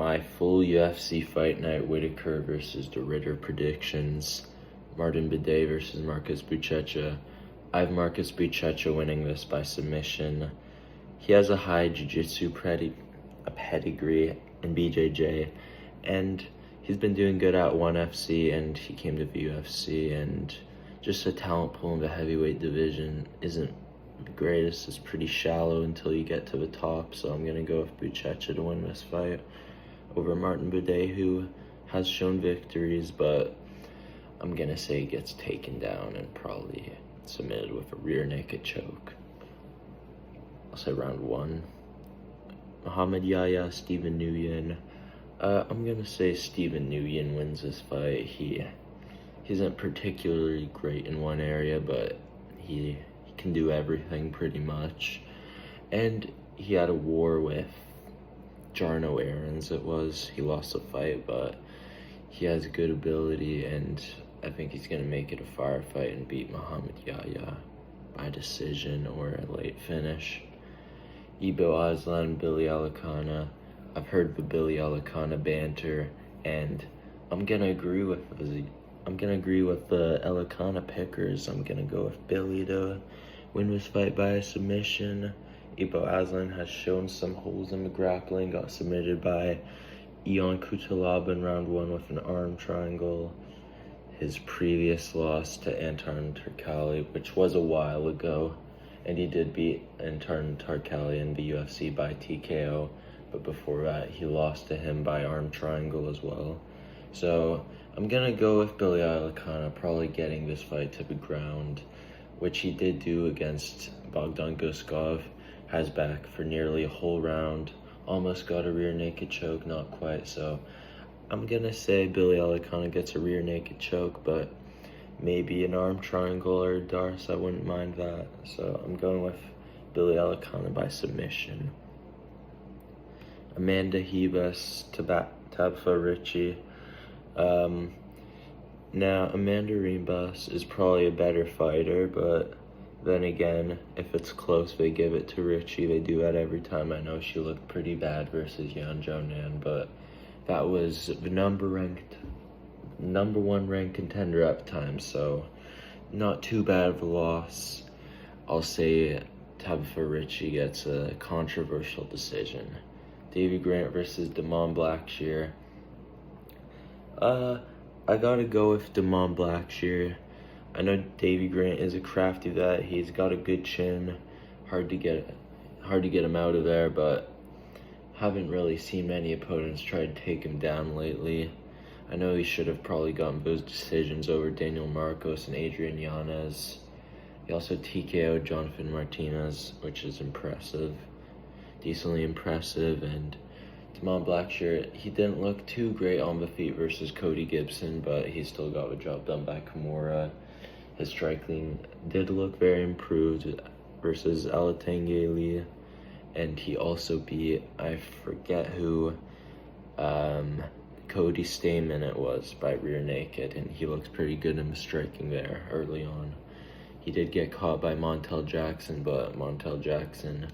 my full UFC fight night, Whittaker versus the Ritter predictions. Martin Bidet versus Marcus Buchecha. I have Marcus Buchecha winning this by submission. He has a high jiu-jitsu pedigree in BJJ, and he's been doing good at ONE FC, and he came to the UFC, and just a talent pool in the heavyweight division isn't the greatest. It's pretty shallow until you get to the top, so I'm going to go with Buchecha to win this fight over Martin Bidet, who has shown victories, but I'm going to say he gets taken down and probably submitted with a rear naked choke. I'll say round one. Muhammad Yahya, Stephen Nguyen. I'm going to say Stephen Nguyen wins this fight. He isn't particularly great in one area, but he can do everything pretty much. And he had a war with Jarno Aarons, he lost the fight, but he has good ability, and I think he's going to make it a firefight and beat Muhammad Yahya by decision or a late finish. Ibo Aslan, Billy Alakana. I've heard the Billy Alakana banter, and I'm gonna agree with the Alakana pickers. I'm gonna go with Billy to win this fight by a submission. Ibo Aslan has shown some holes in the grappling, got submitted by Ion Kutalaba in round one with an arm triangle. His previous loss to Anton Turkalj, which was a while ago, and he did beat Anton Turkalj in the UFC by TKO, but before that he lost to him by arm triangle as well. So I'm gonna go with Billy Alakana, probably getting this fight to the ground, which he did do against Bogdan Guskov. Has back for nearly a whole round, almost got a rear naked choke, not quite. So I'm gonna say Billy Alakana gets a rear naked choke, but maybe an arm triangle or a Darce, I wouldn't mind that. So I'm going with Billy Alakana by submission. Amanda Ribas, Tabitha Ricci. Now, Amanda Ribas is probably a better fighter, but then again, if it's close, they give it to Ricci. They do that every time. I know she looked pretty bad versus Yan Jonan, but that was the number one ranked contender at the time, so not too bad of a loss. I'll say Tabitha Ricci gets a controversial decision. Davy Grant versus Damon Blackshear. I gotta go with Damon Blackshear. I know Davy Grant is a crafty vet. He's got a good chin. Hard to get him out of there, but haven't really seen many opponents try to take him down lately. I know he should have probably gotten those decisions over Daniel Marcos and Adrian Yanez. He also TKO'd Jonathan Martinez, which is impressive. Decently impressive. And Damon Blackshear, he didn't look too great on the feet versus Cody Gibson, but he still got the job done by Kimura. His striking did look very improved versus Alatengeli, and he also beat, I forget who, Cody Stamen it was, by rear naked, and he looks pretty good in the striking there early on. He did get caught by Montel Jackson, but Montel Jackson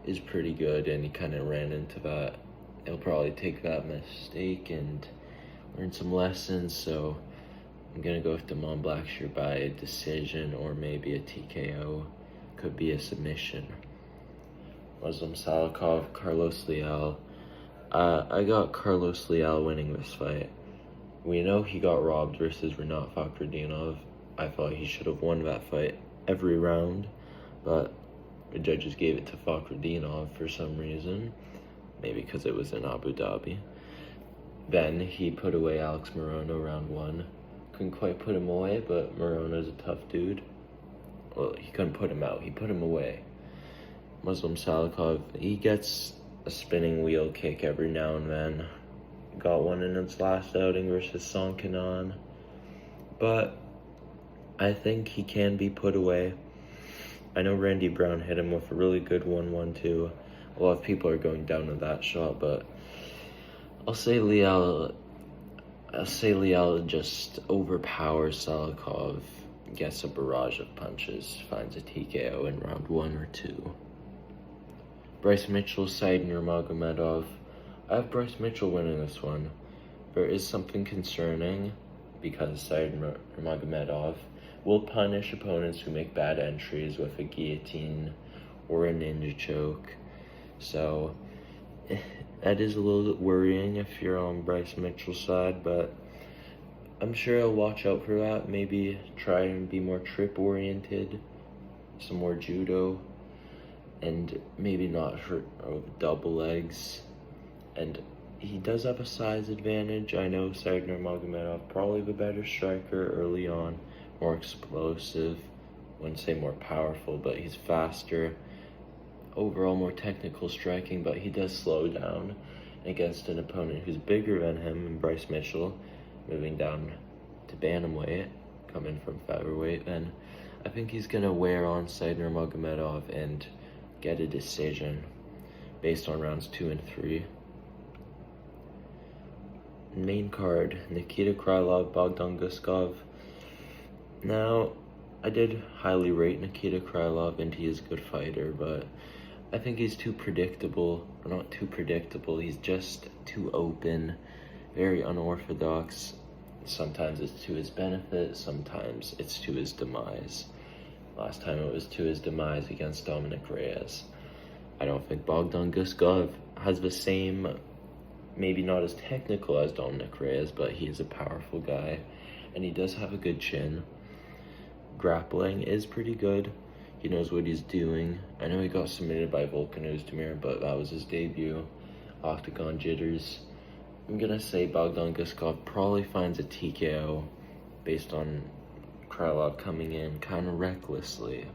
is pretty good, and he kind of ran into that. He'll probably take that mistake and learn some lessons, so I'm going to go with Damon Blackshear by a decision or maybe a TKO. Could be a submission. Muslim Salikov, Carlos Leal. I got Carlos Leal winning this fight. We know he got robbed versus Renat Fakhretdinov. I thought he should have won that fight every round, but the judges gave it to Fakhretdinov for some reason. Maybe because it was in Abu Dhabi. Then he put away Alex Morono round one. Couldn't quite put him away, but Morono's a tough dude. Well, he couldn't put him out. He put him away. Muslim Salikov, he gets a spinning wheel kick every now and then. Got one in its last outing versus Sonkanon. But I think he can be put away. I know Randy Brown hit him with a really good 1-1-2. A lot of people are going down to that shot, but I'll say Leal just overpowers Salikov, gets a barrage of punches, finds a TKO in round 1 or 2. Bryce Mitchell, Said Nurmagomedov. I have Bryce Mitchell winning this one. There is something concerning because Said Nurmagomedov will punish opponents who make bad entries with a guillotine or a ninja choke. So that is a little worrying if you're on Bryce Mitchell's side, but I'm sure I'll watch out for that. Maybe try and be more trip oriented, some more judo, and maybe not hurt double legs. And he does have a size advantage. I know Said Nurmagomedov probably the better striker early on, more explosive. Wouldn't say more powerful, but he's faster. Overall more technical striking, but he does slow down against an opponent who's bigger than him, and Bryce Mitchell, moving down to Bantamweight, coming from Featherweight. Then I think he's gonna wear on Said Nurmagomedov and get a decision based on rounds 2 and 3. Main card, Nikita Krylov, Bogdan Guskov. Now, I did highly rate Nikita Krylov, and he is a good fighter, but I think he's too predictable. Or not too predictable, he's just too open, very unorthodox. Sometimes it's to his benefit, sometimes it's to his demise. Last time it was to his demise against Dominic Reyes. I don't think Bogdan Guskov has the same, maybe not as technical as Dominic Reyes, but he is a powerful guy, and he does have a good chin. Grappling is pretty good. He knows what he's doing. I know he got submitted by Volkan Ozdemir, but that was his debut. Octagon jitters. I'm gonna say Bogdan Guskov probably finds a TKO based on Krylov coming in kind of recklessly.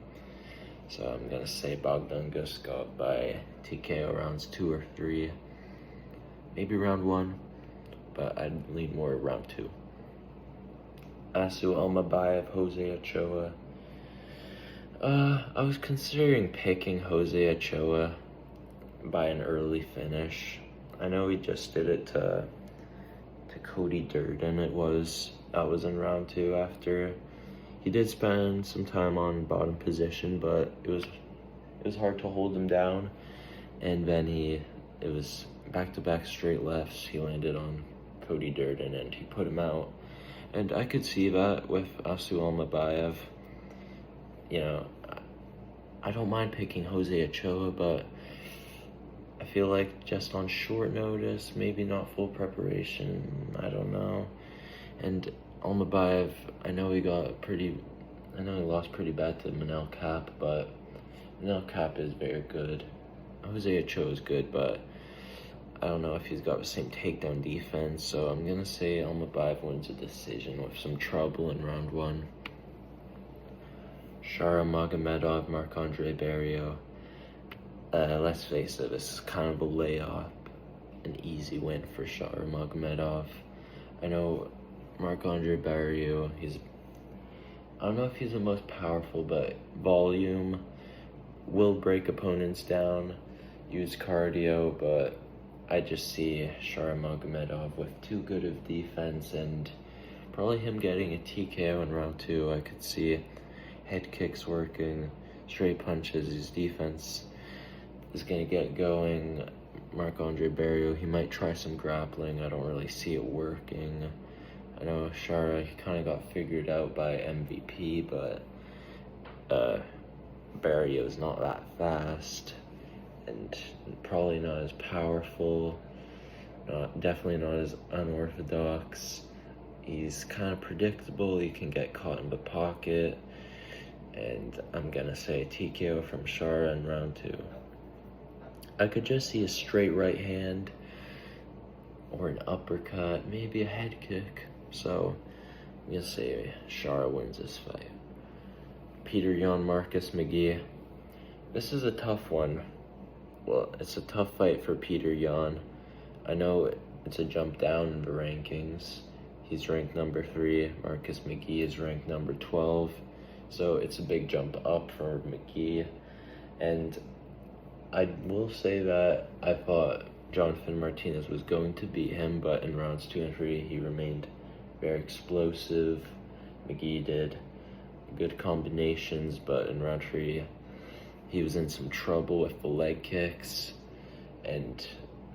So I'm gonna say Bogdan Guskov by TKO rounds 2 or 3. Maybe round 1, but I'd lean more round 2. Asu Almabayev, Jose Ochoa. I was considering picking Jose Ochoa by an early finish. I know he just did it to Cody Durden. That was in round 2 after he did spend some time on bottom position, but it was hard to hold him down. And then it was back-to-back straight lefts. He landed on Cody Durden and he put him out. And I could see that with Asu Almabayev. You know, I don't mind picking Jose Ochoa, but I feel like just on short notice, maybe not full preparation, I don't know. And Almabayev, I know he lost pretty bad to Manel Cap, but Manel Cap is very good. Jose Ochoa is good, but I don't know if he's got the same takedown defense, so I'm gonna say Almabayev wins a decision with some trouble in round 1. Shara Magomedov, Marc-Andre Barrio. Let's face it, this is kind of a layup, an easy win for Shara Magomedov. I know Marc-Andre Barrio, I don't know if he's the most powerful, but volume, will break opponents down, use cardio, but I just see Shara Magomedov with too good of defense, and probably him getting a TKO in round 2. I could see head kicks working, straight punches. His defense is going to get going. Marc-Andre Barrio, he might try some grappling. I don't really see it working. I know Shara, he kind of got figured out by MVP, but Barrio is not that fast and probably not as powerful, definitely not as unorthodox. He's kind of predictable. He can get caught in the pocket. And I'm gonna say TKO from Shara in round 2. I could just see a straight right hand or an uppercut, maybe a head kick. So I'm gonna say Shara wins this fight. Peter Yan, Marcus McGee. This is a tough one. Well, it's a tough fight for Peter Yan. I know it's a jump down in the rankings. He's ranked number 3. Marcus McGee is ranked number 12. So it's a big jump up for McGee. And I will say that I thought Jonathan Martinez was going to beat him, but in rounds 2 and 3, he remained very explosive. McGee did good combinations, but in round 3, he was in some trouble with the leg kicks. And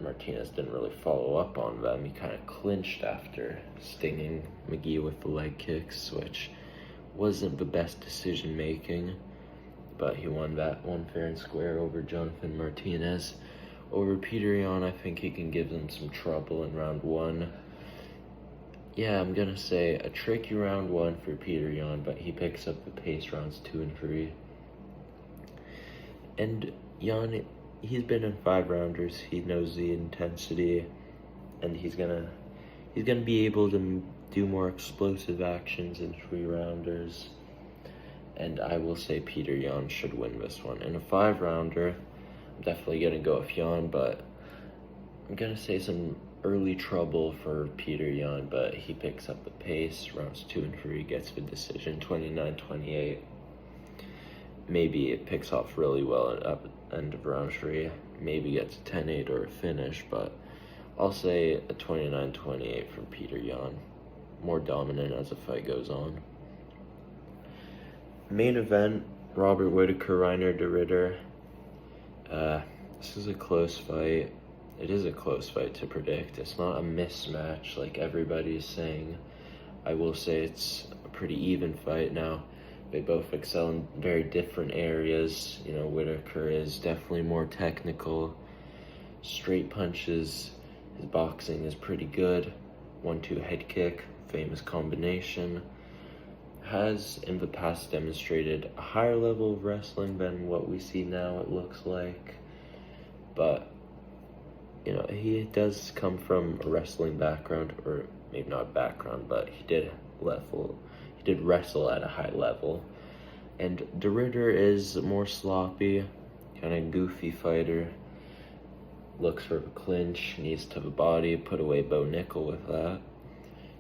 Martinez didn't really follow up on them. He kind of clinched after stinging McGee with the leg kicks, which wasn't the best decision making, but he won that one fair and square over Jonathan Martinez. Over Peter Yan, I think he can give them some trouble in round one. Yeah, I'm gonna say a tricky round one for Peter Yan, but he picks up the pace rounds 2 and 3. And Yan, he's been in 5-rounders. He knows the intensity, and he's gonna be able to do more explosive actions in 3-rounders. And I will say Peter Yan should win this one. In a 5-rounder, I'm definitely gonna go with Yan, but I'm gonna say some early trouble for Peter Yan, but he picks up the pace. Rounds 2 and 3, gets the decision, 29-28. Maybe it picks off really well at the end of round 3. Maybe gets a 10-8 or a finish, but I'll say a 29-28 from Peter Yan. More dominant as the fight goes on. Main event, Robert Whittaker, Reiner de Ridder. This is a close fight. It is a close fight to predict. It's not a mismatch like everybody's saying. I will say it's a pretty even fight. Now, they both excel in very different areas. You know, Whittaker is definitely more technical. Straight punches. His boxing is pretty good. 1-2 head kick, famous combination. Has in the past demonstrated a higher level of wrestling than what we see now, it looks like. But you know, he does come from a wrestling background, or maybe not background, but he did wrestle at a high level. And de Ridder is more sloppy, kind of goofy fighter. Looks for a clinch, knees to the body, put away Bo Nickel with that.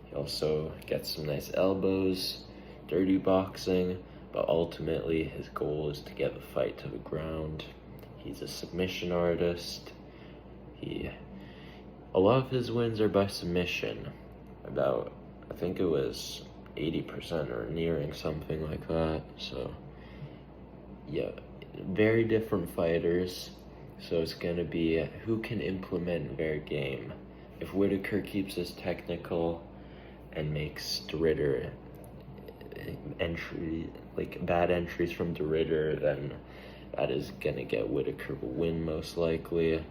He also gets some nice elbows, dirty boxing, but ultimately his goal is to get the fight to the ground. He's a submission artist. A lot of his wins are by submission. About, I think it was 80% or nearing something like that. So, yeah, very different fighters. So it's going to be who can implement their game. If Whittaker keeps his technical and makes de Ridder bad entries from de Ridder, then that is going to get Whittaker the win most likely.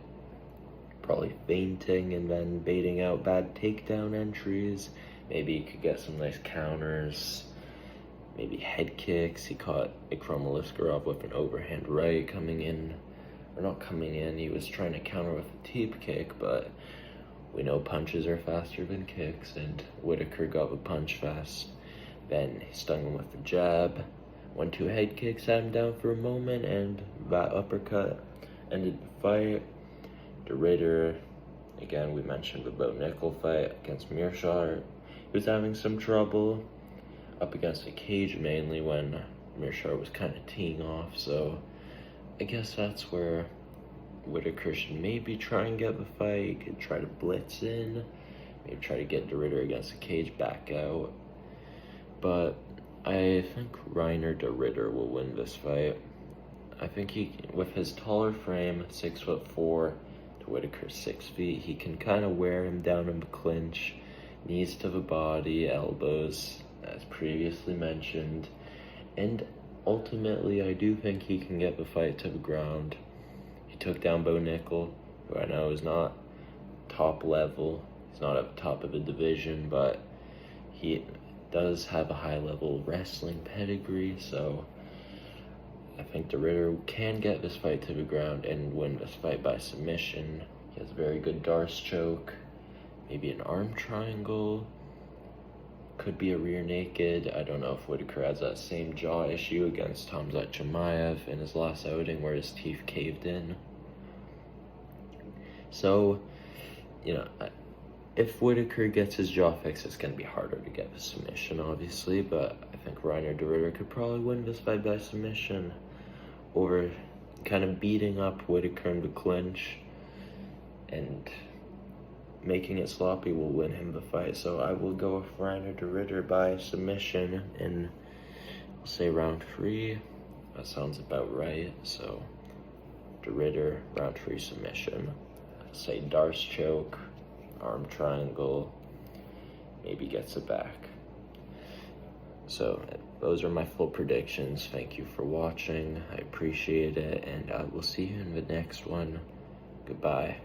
Probably feinting and then baiting out bad takedown entries. Maybe he could get some nice counters. Maybe head kicks. He caught Ikram Aliskerov with an overhand right coming in. Or not coming in, he was trying to counter with a teep kick, but we know punches are faster than kicks, and Whittaker got the punch fast. Then he stung him with the jab. 1-2 head kicks, had him down for a moment, and that uppercut ended the fight. De Ridder, again, we mentioned the Bo Nickel fight against Mearshart. He was having some trouble up against the cage, mainly when Mearshart was kind of teeing off, so I guess that's where Whittaker should maybe try and get the fight. He could try to blitz in, maybe try to get de Ridder against the cage, back out. But I think Reiner de Ridder will win this fight. I think he, with his taller frame, 6'4", Whittaker 6 feet, he can kind of wear him down in the clinch, knees to the body, elbows, as previously mentioned, and ultimately I do think he can get the fight to the ground. He took down Bo Nickel, who I know is not top level, he's not at the top of the division, but he does have a high level wrestling pedigree, so I think de Ridder can get this fight to the ground and win this fight by submission. He has a very good Darce choke, maybe an arm triangle, could be a rear naked. I don't know if Whittaker has that same jaw issue against Hamzat Chimaev in his last outing where his teeth caved in. So, you know, if Whittaker gets his jaw fixed, it's going to be harder to get the submission, obviously, but I think Reiner de Ridder could probably win this fight by submission over kind of beating up Whittaker in the clinch and making it sloppy will win him the fight. So I will go with Reiner de Ridder by submission in, I'll say, round 3. That sounds about right. So de Ridder, round 3 submission. say Darce choke, arm triangle, maybe gets it back. So those are my full predictions. Thank you for watching. I appreciate it, and I will see you in the next one. Goodbye.